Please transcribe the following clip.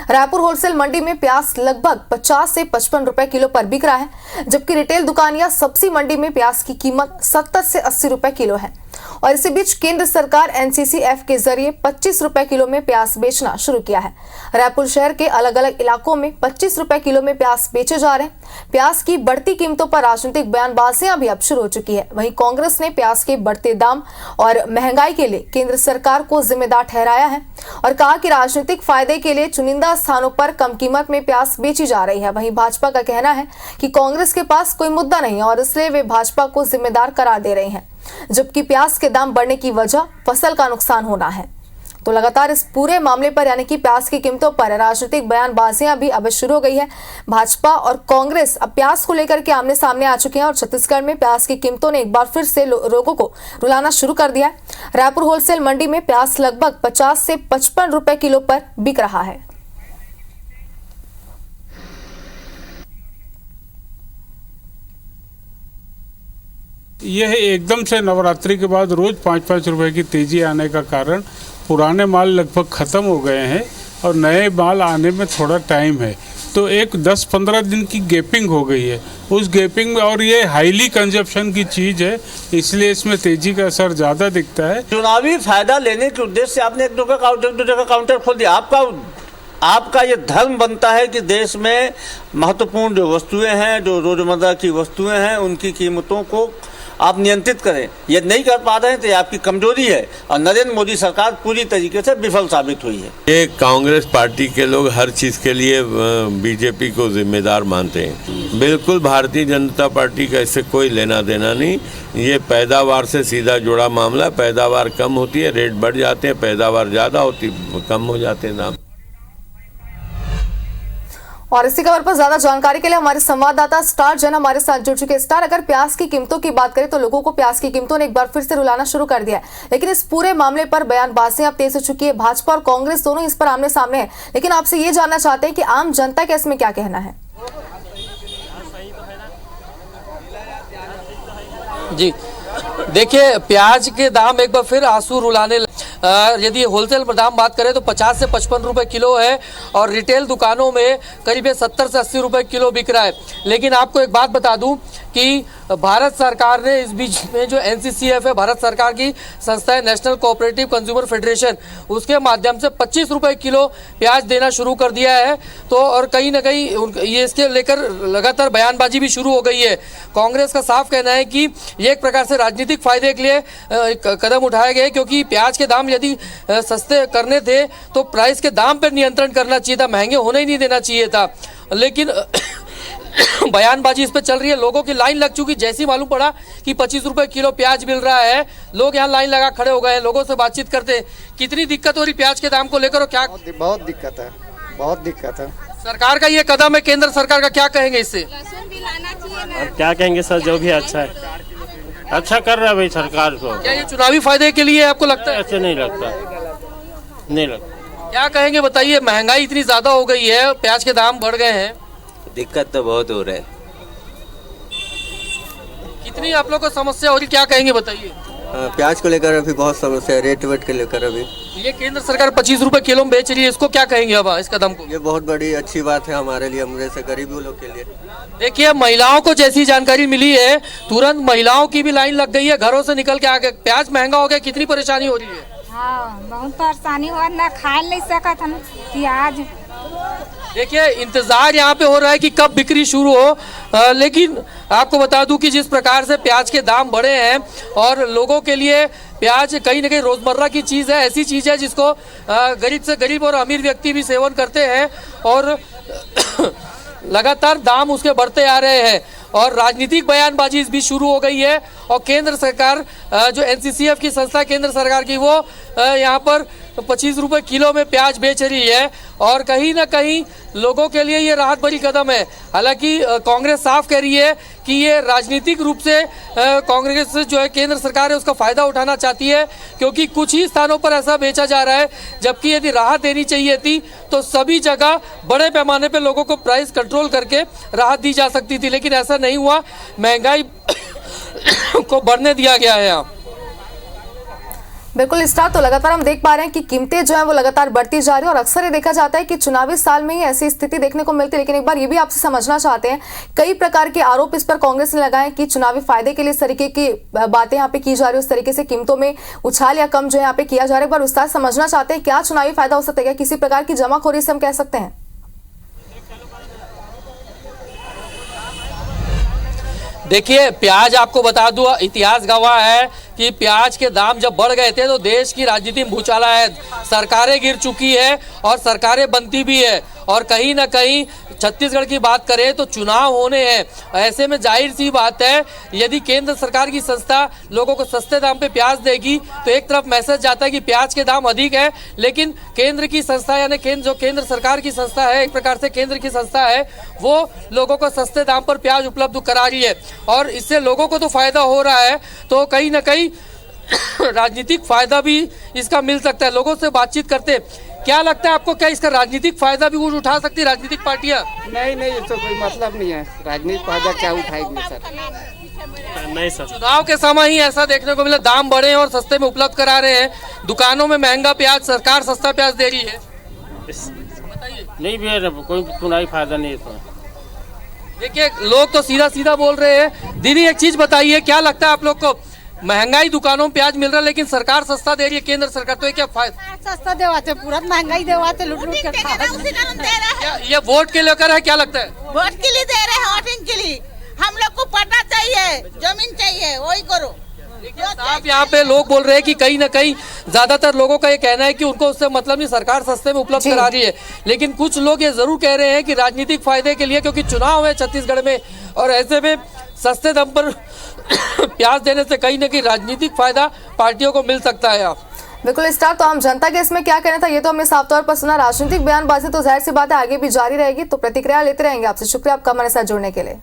Raipur wholesale मंडी में प्याज लगभग 50 से 55 रुपए किलो पर बिक रहा है, जबकि रिटेल दुकान या सब्जी मंडी में प्याज की कीमत 70 से 80 रुपए किलो है। और इसी बीच केंद्र सरकार एनसीसीएफ के जरिए 25 रुपए किलो में प्याज बेचना शुरू किया है। रायपुर शहर के अलग अलग इलाकों में 25 रुपए किलो में प्याज बेचे जा रहे हैं। प्याज की बढ़ती कीमतों पर राजनीतिक बयानबाजियां भी अब शुरू हो चुकी है। वहीं कांग्रेस ने प्याज के बढ़ते दाम और महंगाई के लिए केंद्र सरकार को जिम्मेदार ठहराया है और कहा कि राजनीतिक फायदे के लिए चुनिंदा स्थानों पर कम कीमत में प्याज बेची जा रही है। वहीं भाजपा का कहना है कि कांग्रेस के पास कोई मुद्दा नहीं है और इसलिए वे भाजपा को जिम्मेदार करार दे रहे हैं, जबकि प्याज के दाम बढ़ने की वजह फसल का नुकसान होना है। तो लगातार इस पूरे मामले पर यानी कि प्याज की कीमतों पर राजनीतिक बयानबाजियां भी अब शुरू हो गई है। भाजपा और कांग्रेस अब प्याज को लेकर के आमने सामने आ चुके हैं और छत्तीसगढ़ में प्याज की कीमतों ने एक बार फिर से लोगों को रुलाना शुरू कर दिया है। रायपुर होलसेल मंडी में प्याज लगभग 50 से 55 रुपए किलो पर बिक रहा है। यह एकदम से नवरात्रि के बाद रोज 5-5 रुपए की तेजी आने का कारण पुराने माल लगभग ख़त्म हो गए हैं और नए माल आने में थोड़ा टाइम है, तो एक 10-15 दिन की गैपिंग हो गई है। उस गैपिंग में और ये हाईली कंजप्शन की चीज़ है, इसलिए इसमें तेजी का असर ज़्यादा दिखता है। चुनावी फायदा लेने के उद्देश्य से आपने एक दो जगह काउंटर खोल दिया। आपका ये धर्म बनता है कि देश में महत्वपूर्ण जो वस्तुएं हैं, जो रोजमर्रा की वस्तुएं हैं, उनकी कीमतों को आप नियंत्रित करें। ये नहीं कर पा रहे हैं तो ये आपकी कमजोरी है और नरेंद्र मोदी सरकार पूरी तरीके से विफल साबित हुई है। ये कांग्रेस पार्टी के लोग हर चीज़ के लिए बीजेपी को जिम्मेदार मानते हैं। बिल्कुल भारतीय जनता पार्टी का इससे कोई लेना देना नहीं। ये पैदावार से सीधा जुड़ा मामला। पैदावार कम होती है, रेट बढ़ जाते हैं, पैदावार ज़्यादा होती, कम हो जाते हैं दाम। और इसी खबर पर ज्यादा जानकारी के लिए हमारे संवाददाता स्टार जन हमारे साथ जुड़ चुके हैं। स्टार, अगर प्याज की कीमतों की बात करें तो लोगों को प्याज की कीमतों ने एक बार फिर से रुलाना शुरू कर दिया है, लेकिन इस पूरे मामले पर बयानबाजियां अब तेज हो चुकी है। भाजपा और कांग्रेस दोनों इस पर आमने सामने है, लेकिन आपसे ये जानना चाहते हैं कि आम जनता का इसमें क्या कहना है। जी देखिए, प्याज के दाम एक बार फिर आंसू रुलाने यदि होलसेल दाम बात करें तो 50 से 55 रुपए किलो है और रिटेल दुकानों में करीब 70 से 80 रुपए किलो बिक रहा है। लेकिन आपको एक बात बता दूं कि भारत सरकार ने इस बीच में जो एनसीसीएफ है, भारत सरकार की संस्था है नेशनल कोऑपरेटिव कंज्यूमर फेडरेशन, उसके माध्यम से 25 रुपए किलो प्याज देना शुरू कर दिया है। तो और कहीं ना कहीं ये इसके लेकर लगातार बयानबाजी भी शुरू हो गई है। कांग्रेस का साफ कहना है कि ये एक प्रकार से राजनीतिक फायदे के लिए कदम उठाए गए, क्योंकि प्याज के दाम यदि सस्ते करने थे तो प्राइस के दाम पर नियंत्रण करना चाहिए था, महंगे होने ही नहीं देना चाहिए था। लेकिन बयानबाजी इस पे चल रही है, लोगों की लाइन लग चुकी। जैसे ही मालूम पड़ा कि 25 रुपए किलो प्याज मिल रहा है, लोग यहाँ लाइन लगा खड़े हो गए हैं। लोगों से बातचीत करते हैं, कितनी दिक्कत हो रही प्याज के दाम को लेकर और क्या? बहुत दिक्कत है, बहुत दिक्कत है। सरकार का ये कदम है, केंद्र सरकार का क्या कहेंगे इससे? क्या कहेंगे सर, जो भी अच्छा है, अच्छा कर रहा है भाई सरकार को। क्या ये चुनावी फायदे के लिए आपको लगता है? ऐसे नहीं लगता, नहीं लगता। क्या कहेंगे बताइए, महंगाई इतनी ज्यादा हो गई है, प्याज के दाम बढ़ गए हैं, दिक्कत तो बहुत हो रहा है। कितनी आप लोग को समस्या हो रही, क्या कहेंगे बताइए? प्याज को लेकर अभी बहुत समस्या है, रेट वेट के लेकर। अभी ये केंद्र सरकार 25 रुपए किलो में बेच रही है, इसको क्या कहेंगे अब इस कदम को? ये बहुत बड़ी अच्छी बात है हमारे लिए, हम जैसे गरीबों लोग के लिए। देखिए, महिलाओं को जैसी जानकारी मिली है, तुरंत महिलाओं की भी लाइन लग गई है, घरों से निकल के आ गए। प्याज महंगा हो गया, कितनी परेशानी हो रही है? हाँ, बहुत परेशानी हुआ, ना खा नहीं सकत हम प्याज। देखिए, इंतजार यहाँ पे हो रहा है कि कब बिक्री शुरू हो, लेकिन आपको बता दूं कि जिस प्रकार से प्याज के दाम बढ़े हैं और लोगों के लिए प्याज कहीं ना कहीं रोजमर्रा की चीज़ है, ऐसी चीज़ है जिसको गरीब से गरीब और अमीर व्यक्ति भी सेवन करते हैं और लगातार दाम उसके बढ़ते आ रहे हैं और राजनीतिक बयानबाजी इस बीच शुरू हो गई है। और केंद्र सरकार जो एनसीसीएफ की संस्था केंद्र सरकार की, वो यहाँ पर 25 रुपए किलो में प्याज बेच रही है और कहीं ना कहीं लोगों के लिए ये राहत भरी कदम है। हालांकि कांग्रेस साफ कह रही है कि ये राजनीतिक रूप से कांग्रेस जो है केंद्र सरकार है उसका फायदा उठाना चाहती है, क्योंकि कुछ ही स्थानों पर ऐसा बेचा जा रहा है, जबकि यदि राहत देनी चाहिए थी तो सभी जगह बड़े पैमाने पर लोगों को प्राइस कंट्रोल करके राहत दी जा सकती थी, लेकिन ऐसा नहीं हुआ। महंगाई को बढ़ने दिया गया है यहाँ। बिल्कुल स्टार, तो लगातार हम देख पा रहे हैं कि कीमतें जो है वो लगातार बढ़ती जा रही है और अक्सर ये देखा जाता है कि चुनावी साल में ही ऐसी स्थिति देखने को मिलती है। लेकिन एक बार ये भी आपसे समझना चाहते हैं, कई प्रकार के आरोप इस पर कांग्रेस ने लगाए कि चुनावी फायदे के लिए इस तरीके की बातें यहाँ पे की जा रही है, उस तरीके से कीमतों में उछाल या कम जो है यहाँ पे किया जा रहा है। एक बार विस्तार समझना चाहते हैं, क्या चुनावी फायदा हो सकता है, क्या किसी प्रकार की जमाखोरी से हम कह सकते हैं? देखिए, प्याज आपको बता दूं, इतिहास गवाह है कि प्याज के दाम जब बढ़ गए थे तो देश की राजनीति में भूचाला है, सरकारें गिर चुकी है और सरकारें बनती भी है। और कहीं ना कहीं छत्तीसगढ़ की बात करें तो चुनाव होने हैं, ऐसे में जाहिर सी बात है यदि केंद्र सरकार की संस्था लोगों को सस्ते दाम पे प्याज देगी तो एक तरफ मैसेज जाता है कि प्याज के दाम अधिक है, लेकिन केंद्र की संस्था यानी जो केंद्र सरकार की संस्था है, एक प्रकार से केंद्र की संस्था है, वो लोगों को सस्ते दाम पर प्याज उपलब्ध करा रही है और इससे लोगों को तो फायदा हो रहा है, तो कहीं ना कहीं राजनीतिक फायदा भी इसका मिल सकता है। लोगों से बातचीत करते, क्या लगता है आपको, क्या इसका राजनीतिक फायदा भी उठा सकती है राजनीतिक पार्टियां? नहीं नहीं, ये तो कोई मतलब नहीं है, राजनीतिक फायदा क्या उठाएगी सर? नहीं सर, चुनाव के समय ही ऐसा देखने को मिला, दाम बढ़े और सस्ते में उपलब्ध करा रहे हैं, दुकानों में महंगा प्याज, सरकार सस्ता प्याज दे रही है। नहीं भी कोई चुनावी फायदा नहीं है। देखिए, लोग तो सीधा सीधा बोल रहे हैं। दीदी एक चीज बताइए, क्या लगता है आप लोग को, महंगाई दुकानों में प्याज मिल रहा है लेकिन सरकार सस्ता दे रही है, केंद्र सरकार, तो ये क्या फायदा? सस्ता देवाते, पूरा महंगाई देवाते, लूट लूट के खा क्या ये वोट के लेकर है, क्या लगता है? वोट के लिए दे रहे हैं, वोटिंग के लिए। हम लोग को पट्टा चाहिए, जमीन चाहिए, वही करो। आप यहाँ पे लोग बोल रहे हैं कि कहीं ना कहीं ज्यादातर लोगों का ये कहना है कि उनको उससे मतलब नहीं, सरकार सस्ते में उपलब्ध करा रही है, लेकिन कुछ लोग ये जरूर कह रहे हैं कि राजनीतिक फायदे के लिए, क्योंकि चुनाव है छत्तीसगढ़ में और ऐसे में सस्ते दाम पर प्याज देने से कहीं ना कहीं राजनीतिक फायदा पार्टियों को मिल सकता है। आप बिल्कुल स्टार, तो हम जनता के इसमें क्या कहना था ये तो हमने साफ तौर पर सुना। राजनीतिक बयानबाजी तो जाहिर सी बात है आगे भी जारी रहेगी, तो प्रतिक्रिया लेते रहेंगे। आपसे शुक्रिया आपका हमारे साथ जुड़ने के लिए।